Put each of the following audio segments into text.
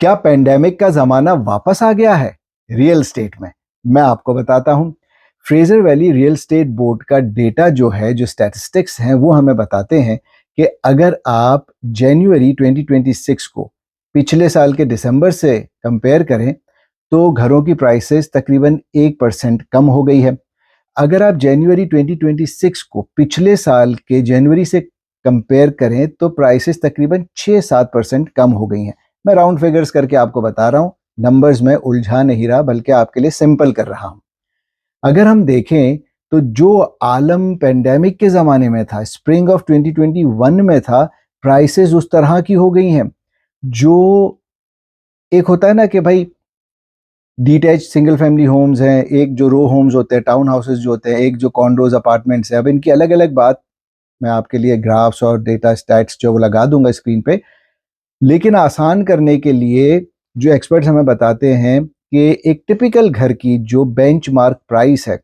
क्या पेंडेमिक का जमाना वापस आ गया है रियल एस्टेट में? मैं आपको बताता हूं। Fraser valley real estate board का डेटा जो है, जो स्टैटिस्टिक्स हैं, वो हमें बताते हैं कि अगर आप जनवरी 2026 को पिछले साल के दिसंबर से कंपेयर करें तो घरों की प्राइसेस तकरीबन 1% कम हो गई है। अगर आप जनवरी 2026 को पिछले साल के जनवरी से कंपेयर करें तो प्राइसेस तकरीबन 6-7% कम हो गई हैं। मैं राउंड फिगर्स करके आपको बता रहा हूं, नंबर्स में उलझा नहीं रहा बल्कि आपके लिए सिंपल कर रहा हूं। अगर हम देखें तो जो आलम पेंडेमिक के ज़माने में था, स्प्रिंग ऑफ 2021 में था, प्राइसेस उस तरह की हो गई हैं। जो एक होता है ना कि भाई डिटैच सिंगल फैमिली होम्स हैं, एक जो रो होम्स होते हैं, टाउन हाउसेज जो होते हैं, एक जो कॉन्डोज अपार्टमेंट्स हैं। अब इनकी अलग अलग बात मैं आपके लिए ग्राफ्स और डेटा स्टैट्स जो वो लगा दूंगा स्क्रीन पे। लेकिन आसान करने के लिए जो एक्सपर्ट्स हमें बताते हैं कि एक टिपिकल घर की जो बेंचमार्क प्राइस है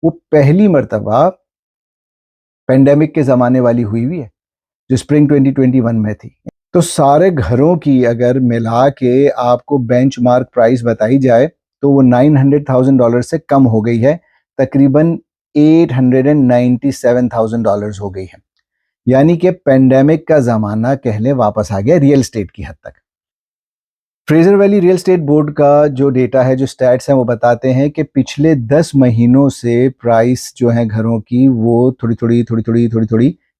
वो पहली मर्तबा पेंडेमिक के ज़माने वाली हुई है, जो स्प्रिंग 2021 में थी। तो सारे घरों की अगर मिला के आपको बेंचमार्क प्राइस बताई जाए तो वो $900,000 से कम हो गई है, तकरीबन $897,000 हो गई है। यानी कि पेंडेमिक का ज़माना कहले वापस आ गया रियल एस्टेट की हद तक। Fraser valley real estate board का जो डेटा है, जो स्टैट्स हैं, वो बताते हैं कि पिछले 10 महीनों से प्राइस जो है घरों की वो थोड़ी थोड़ी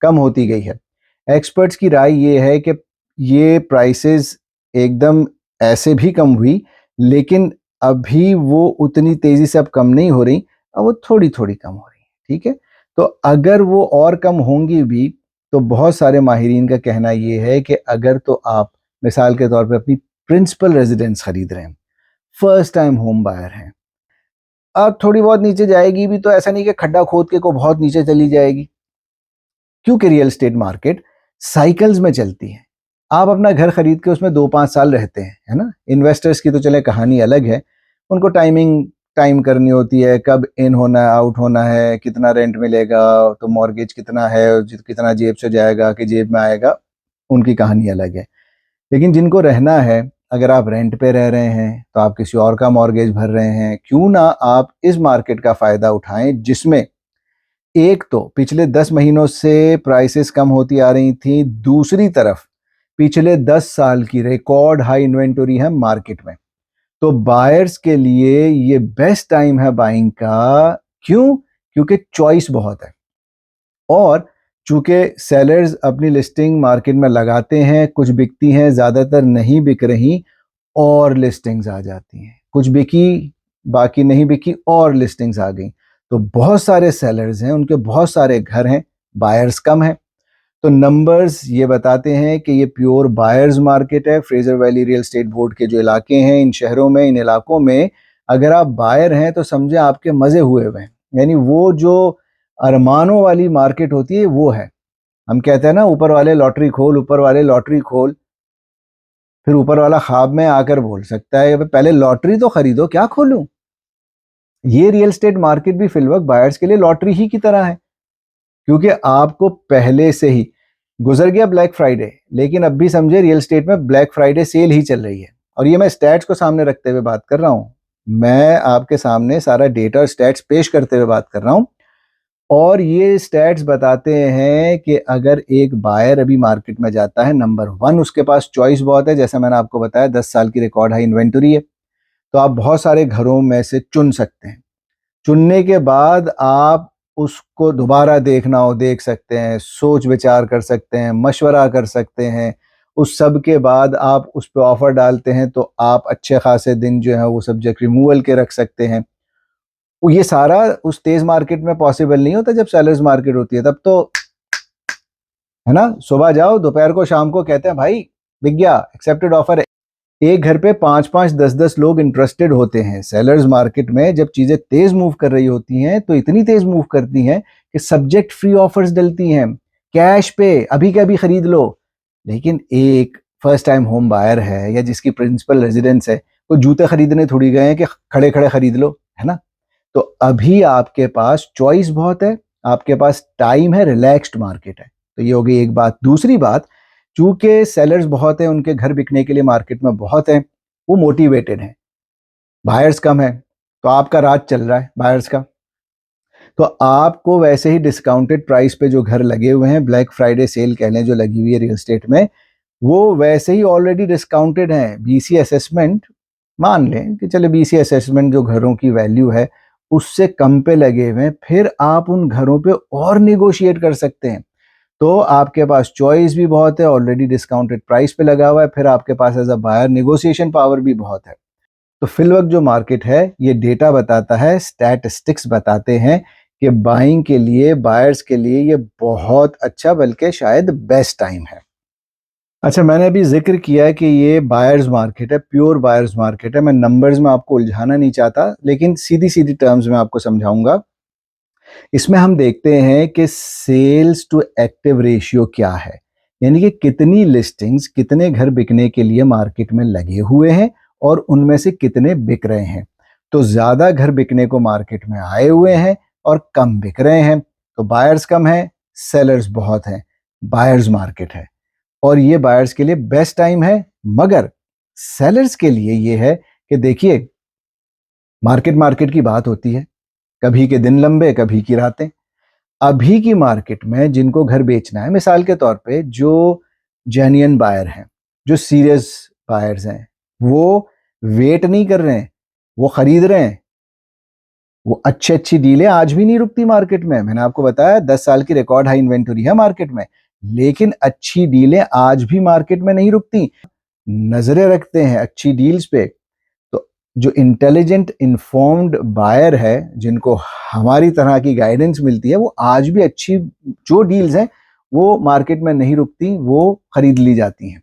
कम होती गई है। एक्सपर्ट्स की राय ये है कि ये प्राइसेस एकदम ऐसे भी कम हुई, लेकिन अभी वो उतनी तेजी से अब कम नहीं हो रही, अब वो थोड़ी थोड़ी कम हो रही है। ठीक है, तो अगर वो और कम होंगी भी तो बहुत सारे माहिरीन का कहना ये है कि अगर तो आप मिसाल के तौर पे अपनी प्रिंसिपल रेजिडेंस खरीद रहे हैं, फर्स्ट टाइम होम बायर हैं, अब थोड़ी बहुत नीचे जाएगी भी तो ऐसा नहीं कि खड्डा खोद के को बहुत नीचे चली जाएगी, क्योंकि रियल एस्टेट मार्केट साइकिल्स में चलती है। आप अपना घर खरीद के उसमें 2-5 साल रहते हैं, है ना। इन्वेस्टर्स की तो चले कहानी अलग है, उनको टाइम करनी होती है, कब इन होना है, आउट होना है, कितना रेंट मिलेगा, तो मॉर्गेज कितना है, कितना जेब से जाएगा कि जेब में आएगा, उनकी कहानी अलग है। लेकिन जिनको रहना है, अगर आप रेंट पे रह रहे हैं तो आप किसी और का मॉर्गेज भर रहे हैं, क्यों ना आप इस मार्केट का फायदा उठाएं जिसमें एक तो पिछले 10 महीनों से प्राइसेस कम होती आ रही थी, दूसरी तरफ पिछले 10 साल की रिकॉर्ड हाई इन्वेंटरी है मार्केट में। तो बायर्स के लिए ये बेस्ट टाइम है बाइंग का। क्यों? क्योंकि चॉइस बहुत है, और चूंकि सेलर्स अपनी लिस्टिंग मार्केट में लगाते हैं, कुछ बिकती हैं, ज़्यादातर नहीं बिक रही, और लिस्टिंग्स आ जाती हैं, कुछ बिकी, बाकी नहीं बिकी, और लिस्टिंग्स आ गई। तो बहुत सारे सेलर्स हैं, उनके बहुत सारे घर हैं, बायर्स कम हैं। तो नंबर्स ये बताते हैं कि ये प्योर बायर्स मार्केट है। Fraser valley real estate board के जो इलाके हैं, इन शहरों में, इन इलाकों में अगर आप बायर हैं तो समझे आपके मज़े हुए हुए हैं। यानी वो जो अरमानों वाली मार्केट होती है वो है। हम कहते हैं ना, ऊपर वाले लॉटरी खोल, ऊपर वाले लॉटरी खोल, फिर ऊपर वाला ख्वाब में आकर बोल सकता है पहले लॉटरी तो खरीदो, क्या खोलूं। ये रियल एस्टेट मार्केट भी फिलवक्त बायर्स के लिए लॉटरी ही की तरह है, क्योंकि आपको पहले से ही गुजर गया ब्लैक फ्राइडे, लेकिन अब भी समझे रियल एस्टेट में ब्लैक फ्राइडे सेल ही चल रही है। और ये मैं स्टैट्स को सामने रखते हुए बात कर रहा हूं, मैं आपके सामने सारा डेटा और स्टैट्स पेश करते हुए बात कर रहा हूं। और ये स्टैट्स बताते हैं कि अगर एक बायर अभी मार्केट में जाता है, नंबर वन उसके पास चॉइस बहुत है, जैसा मैंने आपको बताया 10 साल की रिकॉर्ड हाई इन्वेंटरी है, तो आप बहुत सारे घरों में से चुन सकते हैं। चुनने के बाद आप उसको दोबारा देखना हो देख सकते हैं, सोच विचार कर सकते हैं, मशवरा कर सकते हैं। उस सब के बाद आप उस पर ऑफर डालते हैं तो आप अच्छे खासे दिन जो है वो सब्जेक्ट रिमूवल के रख सकते हैं। ये सारा उस तेज मार्केट में पॉसिबल नहीं होता जब सेलर्स मार्केट होती है, तब तो है ना, सुबह जाओ दोपहर को शाम को कहते हैं भाई बिक गया, एक्सेप्टेड ऑफर है। एक घर पे 5-5 10-10 लोग इंटरेस्टेड होते हैं। सेलर्स मार्केट में जब चीजें तेज मूव कर रही होती हैं तो इतनी तेज मूव करती हैं कि सब्जेक्ट फ्री ऑफर्स डलती हैं, कैश पे अभी के अभी खरीद लो। लेकिन एक फर्स्ट टाइम होम बायर है या जिसकी प्रिंसिपल रेजिडेंस है, वो जूते खरीदने थोड़ी गए हैं कि खड़े खड़े खरीद लो, है ना। तो अभी आपके पास चॉइस बहुत है, आपके पास टाइम है, रिलैक्स्ड मार्केट है। तो ये हो गई एक बात। दूसरी बात, चूंकि सेलर्स बहुत हैं, उनके घर बिकने के लिए मार्केट में बहुत हैं, वो मोटिवेटेड हैं। बायर्स कम है तो आपका राज चल रहा है बायर्स का, तो आपको वैसे ही डिस्काउंटेड प्राइस पे जो घर लगे हुए हैं, ब्लैक फ्राइडे सेल कह लें जो लगी हुई है रियल एस्टेट में, वो वैसे ही ऑलरेडी डिस्काउंटेड हैं। बीसी असेसमेंट मान लें कि चले बीसी असेसमेंट जो घरों की वैल्यू है उससे कम पे लगे हुए हैं, फिर आप उन घरों पे और निगोशिएट कर सकते हैं। तो आपके पास चॉइस भी बहुत है, ऑलरेडी डिस्काउंटेड प्राइस पे लगा हुआ है, फिर आपके पास as a buyer negotiation power भी बहुत है। तो फिलवक्त जो मार्केट है ये डेटा बताता है, स्टैटिस्टिक्स बताते हैं कि बाइंग के लिए, बायर्स के लिए ये बहुत अच्छा बल्कि शायद बेस्ट टाइम है। अच्छा, मैंने अभी जिक्र किया है कि ये बायर्स मार्केट है, प्योर बायर्स मार्केट है। मैं नंबर्स में आपको उलझाना नहीं चाहता, लेकिन सीधी सीधी टर्म्स में आपको समझाऊंगा। इसमें हम देखते हैं कि सेल्स टू एक्टिव रेशियो क्या है, यानी कि कितनी लिस्टिंग्स, कितने घर बिकने के लिए मार्केट में लगे हुए हैं और उनमें से कितने बिक रहे हैं। तो ज्यादा घर बिकने को मार्केट में आए हुए हैं और कम बिक रहे हैं, तो बायर्स कम है, सेलर्स बहुत हैं, बायर्स मार्केट है। और ये बायर्स के लिए बेस्ट टाइम है, मगर सेलर्स के लिए ये है कि देखिए, मार्केट मार्केट की बात होती है, कभी के दिन लंबे, कभी की रातें। अभी की मार्केट में जिनको घर बेचना है, मिसाल के तौर पे जो जेन्युइन बायर हैं, जो सीरियस बायर्स हैं, वो वेट नहीं कर रहे हैं, वो खरीद रहे हैं। वो अच्छी अच्छी डीलें आज भी नहीं रुकती मार्केट में। मैंने आपको बताया 10 साल की रिकॉर्ड हाई इन्वेंटरी है मार्केट में, लेकिन अच्छी डीलें आज भी मार्केट में नहीं रुकती। नजरें रखते हैं अच्छी डील्स पे। तो जो इंटेलिजेंट इन्फॉर्म्ड बायर है, जिनको हमारी तरह की गाइडेंस मिलती है, वो आज भी अच्छी जो डील्स हैं वो मार्केट में नहीं रुकती, वो खरीद ली जाती हैं।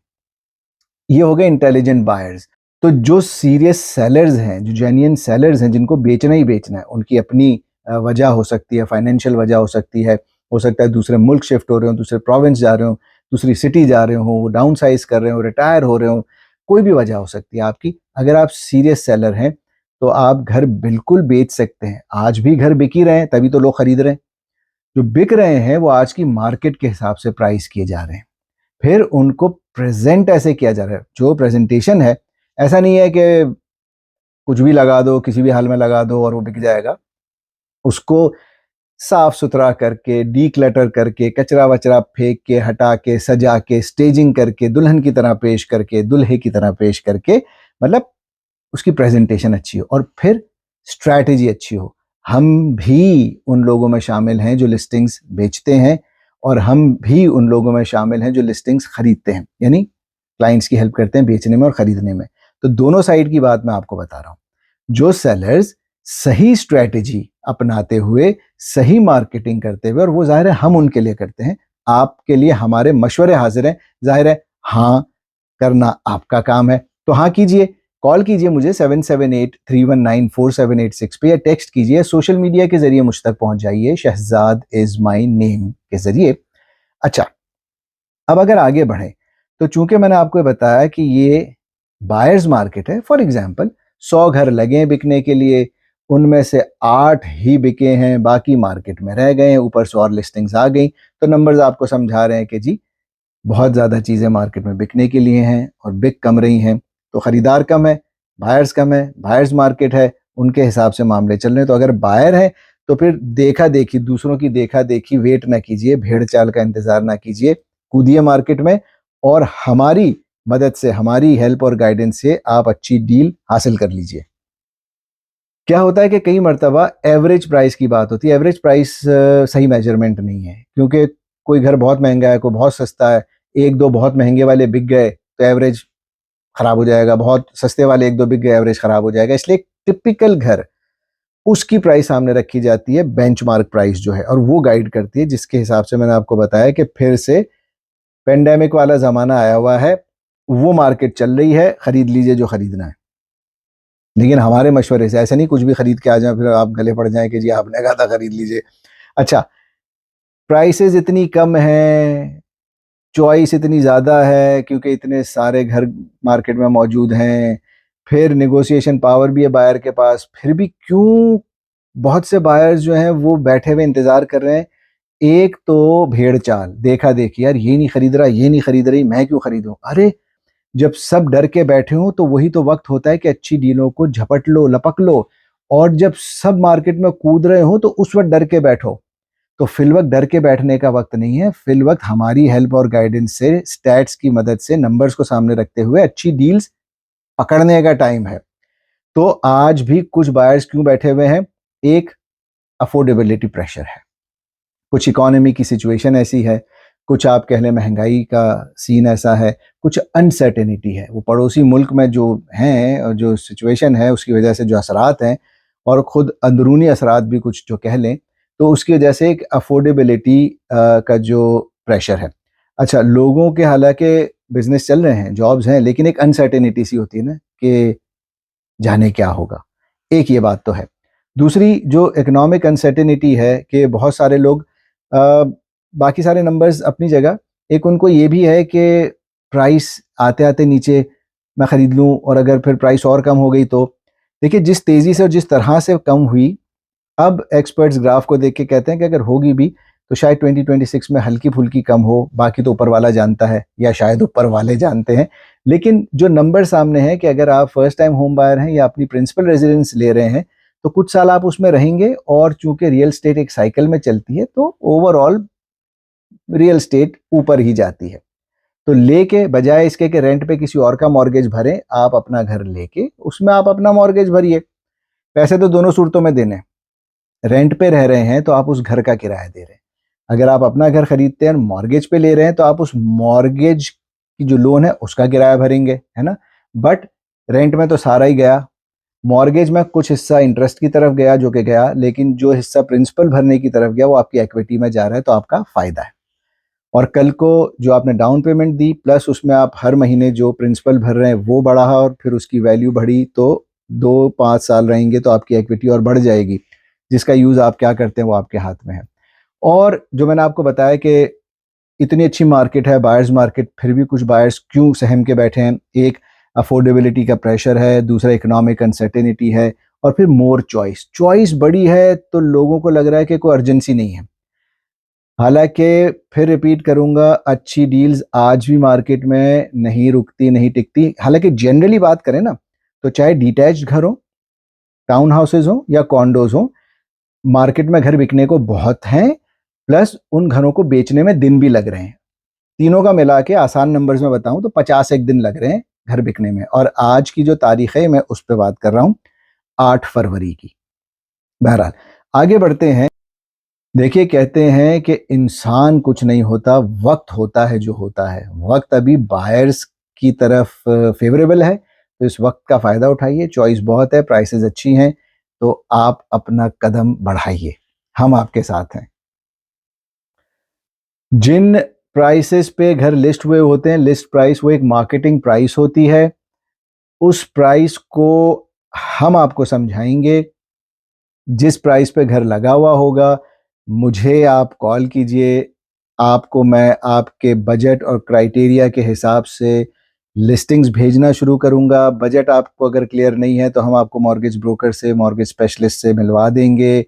ये हो गए इंटेलिजेंट बायर्स। तो जो सीरियस सेलर्स हैं, जो जेन्युइन सेलर्स हैं, जिनको बेचना ही बेचना है, उनकी अपनी वजह हो सकती है, फाइनेंशियल वजह हो सकती है, हो सकता है दूसरे मुल्क शिफ्ट हो रहे हो, दूसरे प्रोविंस जा रहे हो, दूसरी सिटी जा रहे हो, वो डाउन साइज कर रहे हो, रिटायर हो रहे हो, कोई भी वजह हो सकती है आपकी। अगर आप सीरियस सेलर हैं तो आप घर बिल्कुल बेच सकते हैं। आज भी घर बिक ही रहे हैं, तभी तो लोग खरीद रहे हैं। जो बिक रहे हैं वो आज की मार्केट के हिसाब से प्राइस किए जा रहे हैं, फिर उनको प्रेजेंट ऐसे किया जा रहा है। जो प्रेजेंटेशन है, ऐसा नहीं है कि कुछ भी लगा दो, किसी भी हाल में लगा दो और वो बिक जाएगा। उसको साफ सुथरा करके, डीक्लटर करके, कचरा वचरा फेंक के, हटा के, सजा के, स्टेजिंग करके, दुल्हन की तरह पेश करके, दुल्हे की तरह पेश करके, मतलब उसकी प्रेजेंटेशन अच्छी हो और फिर स्ट्रैटेजी अच्छी हो। हम भी उन लोगों में शामिल हैं जो लिस्टिंग्स बेचते हैं, और हम भी उन लोगों में शामिल हैं जो लिस्टिंग्स खरीदते हैं, यानी क्लाइंट्स की हेल्प करते हैं बेचने में और खरीदने में। तो दोनों साइड की बात मैं आपको बता रहा हूं। जो सेलर्स सही स्ट्रैटेजी अपनाते हुए, सही मार्केटिंग करते हुए, और वो जाहिर है हम उनके लिए करते हैं, आपके लिए हमारे मशवरे हाजिर हैं। जाहिर है हाँ करना आपका काम है, तो हाँ कीजिए। कॉल कीजिए मुझे 7783194786 पे, या टेक्स्ट कीजिए, सोशल मीडिया के जरिए मुझ तक पहुंच जाइए, शहजाद इज माई नेम के जरिए। अच्छा, अब अगर आगे बढ़े, तो चूंकि मैंने आपको बताया कि ये बायर्स मार्केट है, फॉर एग्जाम्पल 100 घर लगे हैं बिकने के लिए, उनमें से 8 ही बिके हैं, बाकी मार्केट में रह गए हैं, ऊपर से और लिस्टिंग्स आ गई, तो नंबर्स आपको समझा रहे हैं कि जी बहुत ज़्यादा चीज़ें मार्केट में बिकने के लिए हैं और बिक कम रही हैं। तो ख़रीदार कम है, बायर्स कम है, बायर्स मार्केट है, उनके हिसाब से मामले चल रहे हैं। तो अगर बायर है तो फिर देखा देखी, दूसरों की देखा देखी वेट ना कीजिए, भेड़ चाल का इंतज़ार ना कीजिए, कूदिए मार्केट में, और हमारी मदद से, हमारी हेल्प और गाइडेंस से आप अच्छी डील हासिल कर लीजिए। क्या होता है कि कई मर्तबा एवरेज प्राइस की बात होती है। एवरेज प्राइस सही मेजरमेंट नहीं है, क्योंकि कोई घर बहुत महंगा है, कोई बहुत सस्ता है, एक दो बहुत महंगे वाले बिक गए तो एवरेज खराब हो जाएगा, बहुत सस्ते वाले एक दो बिक गए, एवरेज खराब हो जाएगा। इसलिए टिपिकल घर, उसकी प्राइस सामने रखी जाती है, बेंचमार्क प्राइस जो है, और वो गाइड करती है, जिसके हिसाब से मैंने आपको बताया कि फिर से पेंडेमिक वाला जमाना आया हुआ है, वो मार्केट चल रही है, खरीद लीजिए जो खरीदना है। लेकिन हमारे मशवरे से ऐसा नहीं कुछ भी खरीद के आ जाए फिर आप गले पड़ जाएं कि जी आपने कहा था खरीद लीजिए। अच्छा, प्राइसेस इतनी कम हैं, चॉइस इतनी ज़्यादा है, क्योंकि इतने सारे घर मार्केट में मौजूद हैं, फिर नेगोशिएशन पावर भी है बायर के पास, फिर भी क्यों बहुत से बायर्स जो हैं वो बैठे हुए इंतज़ार कर रहे हैं। एक तो भेड़ चाल, देखा देखी, यार ये नहीं खरीद रहा, ये नहीं खरीद रही, मैं क्यों खरीदूं। अरे जब सब डर के बैठे हों तो वही तो वक्त होता है कि अच्छी डीलों को झपट लो, लपक लो। और जब सब मार्केट में कूद रहे हो तो उस वक्त डर के बैठो। तो फिल वक्त डर के बैठने का वक्त नहीं है, फिल वक्त हमारी हेल्प और गाइडेंस से, स्टैट्स की मदद से, नंबर्स को सामने रखते हुए अच्छी डील्स पकड़ने का टाइम है। तो आज भी कुछ बायर्स क्यों बैठे हुए हैं? एक, अफोर्डेबिलिटी प्रेशर है, कुछ इकोनॉमी की सिचुएशन ऐसी है, कुछ आप कह लें महंगाई का सीन ऐसा है, कुछ अनसर्टेनिटी है, वो पड़ोसी मुल्क में जो हैं और जो सिचुएशन है उसकी वजह से जो असरात हैं, और खुद अंदरूनी असरात भी कुछ जो कह लें, तो उसकी वजह से एक अफोर्डेबिलिटी का जो प्रेशर है। अच्छा, लोगों के हालांकि बिजनेस चल रहे हैं, जॉब्स हैं, लेकिन एक अनसर्टेनिटी सी होती है ना कि जाने क्या होगा। एक ये बात तो है। दूसरी जो इकोनॉमिक अनसर्टेनिटी है कि बहुत सारे लोग बाकी सारे नंबर्स अपनी जगह, एक उनको ये भी है कि प्राइस आते आते नीचे मैं ख़रीद लूँ, और अगर फिर प्राइस और कम हो गई तो देखिए जिस तेज़ी से और जिस तरह से कम हुई, अब एक्सपर्ट्स ग्राफ को देख के कहते हैं कि अगर होगी भी तो शायद 2026 में हल्की फुल्की कम हो, बाकी तो ऊपर वाला जानता है या शायद ऊपर वाले जानते हैं। लेकिन जो नंबर सामने है कि अगर आप फर्स्ट टाइम होम बायर हैं या अपनी प्रिंसिपल रेजिडेंस ले रहे हैं तो कुछ साल आप उसमें रहेंगे, और चूंकि रियल स्टेट एक साइकिल में चलती है तो ओवरऑल रियल स्टेट ऊपर ही जाती है। तो लेके बजाय इसके कि रेंट पे किसी और का मॉर्गेज भरें, आप अपना घर लेके उसमें आप अपना मॉर्गेज भरिए। पैसे तो दोनों सूरतों में देने, रेंट पे रह रहे हैं तो आप उस घर का किराया दे रहे हैं, अगर आप अपना घर खरीदते हैं और मॉर्गेज पे ले रहे हैं तो आप उस मॉर्गेज की जो लोन है उसका किराया भरेंगे, है ना। बट रेंट में तो सारा ही गया, मॉर्गेज में कुछ हिस्सा इंटरेस्ट की तरफ गया जो कि गया, लेकिन जो हिस्सा प्रिंसिपल भरने की तरफ गया वो आपकी इक्विटी में जा रहा है, तो आपका फायदा है। और कल को जो आपने डाउन पेमेंट दी प्लस उसमें आप हर महीने जो प्रिंसिपल भर रहे हैं वो बढ़ा और फिर उसकी वैल्यू बढ़ी, तो 2-5 साल रहेंगे तो आपकी इक्विटी और बढ़ जाएगी, जिसका यूज़ आप क्या करते हैं वो आपके हाथ में है। और जो मैंने आपको बताया कि इतनी अच्छी मार्केट है, बायर्स मार्केट, फिर भी कुछ बायर्स क्यों सहम के बैठे हैं? एक, अफोर्डेबिलिटी का प्रेशर है, दूसरा इकोनॉमिक अनसर्टेनिटी है, और फिर मोर चॉइस, चॉइस बड़ी है तो लोगों को लग रहा है कि कोई अर्जेंसी नहीं है। हालांकि फिर रिपीट करूंगा, अच्छी डील्स आज भी मार्केट में नहीं रुकती, नहीं टिकती। हालांकि जनरली बात करें ना तो चाहे डिटैच्ड घर हो, टाउन हाउसेज हो या कॉन्डोज हो, मार्केट में घर बिकने को बहुत हैं, प्लस उन घरों को बेचने में दिन भी लग रहे हैं। तीनों का मिला के आसान नंबर्स में बताऊं तो 51 दिन लग रहे हैं घर बिकने में। और आज की जो तारीख है मैं उस पर बात कर रहा हूं, 8 फरवरी की। बहरहाल आगे बढ़ते हैं। देखिए, कहते हैं कि इंसान कुछ नहीं होता, वक्त होता है जो होता है। वक्त अभी बायर्स की तरफ फेवरेबल है, तो इस वक्त का फ़ायदा उठाइए। चॉइस बहुत है, प्राइसेस अच्छी हैं, तो आप अपना कदम बढ़ाइए, हम आपके साथ हैं। जिन प्राइसेस पे घर लिस्ट हुए होते हैं, लिस्ट प्राइस वो एक मार्केटिंग प्राइस होती है। उस प्राइस को हम आपको समझाएंगे। जिस प्राइस पे घर लगा हुआ होगा, मुझे आप कॉल कीजिए, आपको मैं आपके बजट और क्राइटेरिया के हिसाब से लिस्टिंग्स भेजना शुरू करूंगा। बजट आपको अगर क्लियर नहीं है तो हम आपको मॉर्गेज ब्रोकर से, मॉर्गेज स्पेशलिस्ट से मिलवा देंगे।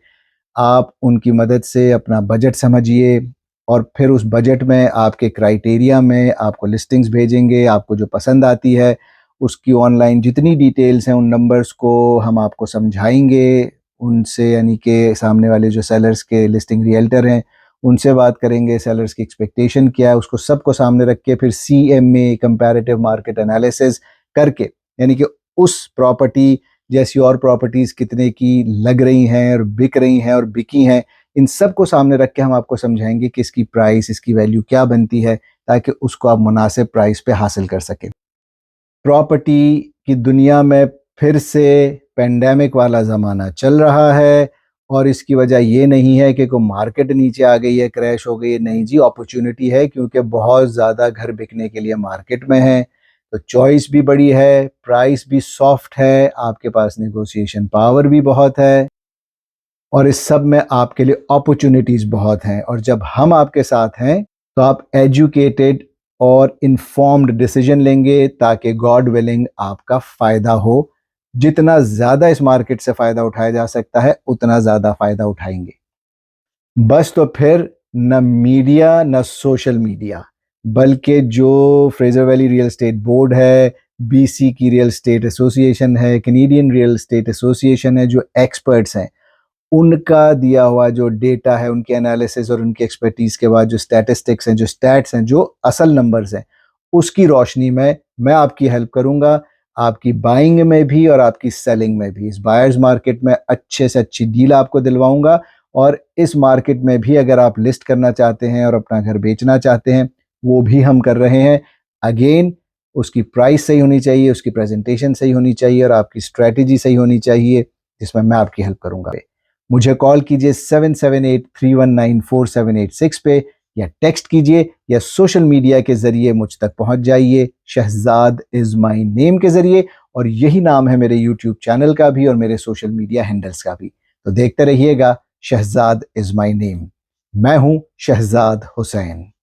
आप उनकी मदद से अपना बजट समझिए, और फिर उस बजट में आपके क्राइटेरिया में आपको लिस्टिंग्स भेजेंगे। आपको जो पसंद आती है उसकी ऑनलाइन जितनी डिटेल्स हैं उन नंबर्स को हम आपको समझाएंगे उनसे, यानी कि सामने वाले जो सेलर्स के लिस्टिंग रियल्टर हैं उनसे बात करेंगे, सेलर्स की एक्सपेक्टेशन क्या है उसको सबको सामने रख के फिर CMA, कंपैरेटिव मार्केट एनालिसिस करके, यानी कि उस प्रॉपर्टी जैसी और प्रॉपर्टीज़ कितने की लग रही हैं और बिक रही हैं और बिकी हैं, इन सब को सामने रख के हम आपको समझाएंगे कि इसकी प्राइस, इसकी वैल्यू क्या बनती है, ताकि उसको आप मुनासिब प्राइस पे हासिल कर सकें। प्रॉपर्टी की दुनिया में फिर से पेंडेमिक वाला ज़माना चल रहा है, और इसकी वजह ये नहीं है कि कोई मार्केट नीचे आ गई है, क्रैश हो गई है, नहीं जी, अपॉर्चुनिटी है, क्योंकि बहुत ज़्यादा घर बिकने के लिए मार्केट में है। तो चॉइस भी बड़ी है, प्राइस भी सॉफ्ट है, आपके पास नेगोशिएशन पावर भी बहुत है, और इस सब में आपके लिए अपॉर्चुनिटीज़ बहुत हैं। और जब हम आपके साथ हैं तो आप एजुकेटेड और इन्फॉर्म्ड डिसीजन लेंगे, ताकि गॉड विलिंग आपका फ़ायदा हो। जितना ज़्यादा इस मार्केट से फ़ायदा उठाया जा सकता है उतना ज़्यादा फ़ायदा उठाएंगे। बस तो फिर न मीडिया न सोशल मीडिया, बल्कि जो Fraser valley real estate board है, बीसी की रियल एस्टेट एसोसिएशन है, कैनेडियन रियल एस्टेट एसोसिएशन है, जो एक्सपर्ट्स हैं, उनका दिया हुआ जो डेटा है, उनके एनालिसिस और उनकी एक्सपर्टीज के बाद जो स्टैटिस्टिक्स हैं, जो स्टैट्स हैं, जो असल नंबर्स हैं, उसकी रोशनी में मैं आपकी हेल्प करूंगा, आपकी बाइंग में भी और आपकी सेलिंग में भी। इस बायर्स मार्केट में अच्छे से अच्छी डील आपको दिलवाऊंगा, और इस मार्केट में भी अगर आप लिस्ट करना चाहते हैं और अपना घर बेचना चाहते हैं, वो भी हम कर रहे हैं। अगेन, उसकी प्राइस सही होनी चाहिए, उसकी प्रेजेंटेशन सही होनी चाहिए और आपकी स्ट्रैटेजी सही होनी चाहिए, जिसमें मैं आपकी हेल्प करूंगा। मुझे कॉल कीजिए 7783194786 पे, या टेक्स्ट कीजिए, या सोशल मीडिया के जरिए मुझ तक पहुंच जाइए, शहजाद इज माई नेम के जरिए। और यही नाम है मेरे यूट्यूब चैनल का भी और मेरे सोशल मीडिया हैंडल्स का भी। तो देखते रहिएगा शहजाद इज माई नेम। मैं हूं शहजाद हुसैन।